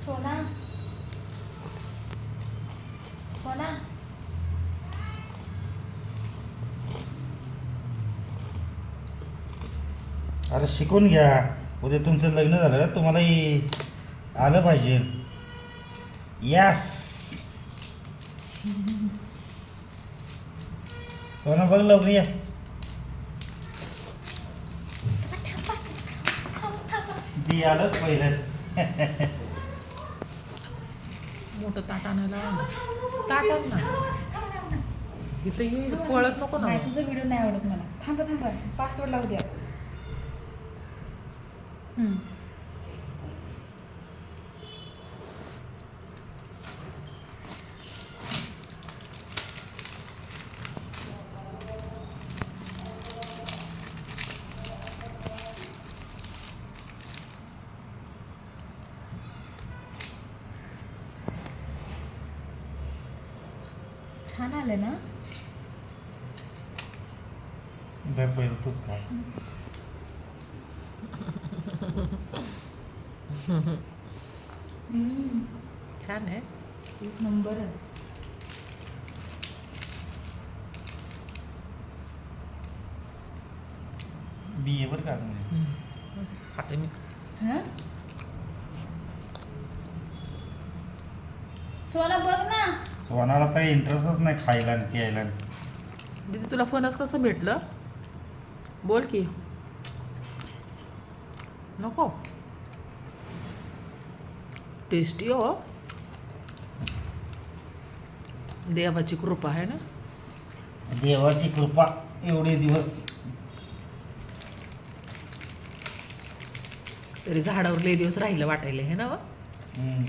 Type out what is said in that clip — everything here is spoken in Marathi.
सोना सोना अरे शिकून घ्या. उद्या तुमचं लग्न झालं तुम्हालाही आलं पाहिजे. यस सोना बघ लवकर या. ती आलं पहिलंच. मोठं ताट आणायला ताट आण ना. इथं येईल पळत नको ना. नाही तुझा व्हिडिओ नाही आवडत मला. थांबा थांबा पासवर्ड लावू द्या. छान आले ना. दे पहिलं तूच काय. छान आहे. एक नंबर आहे. बी ए बरं का तुम्ही. खाते मी. हा सोना बघ ना. सोनाला तर इंटरेस्टच नाही खायला आणि प्यायला. दीदी तुला फणस कसं भेटलं बोल की. नको टेस्टी हो. देवाची कृपा आहे ना. देवाची कृपा एवढे दिवस. तरी झाडावर लय दिवस राहिलं वाटायला हे ना. हम्म.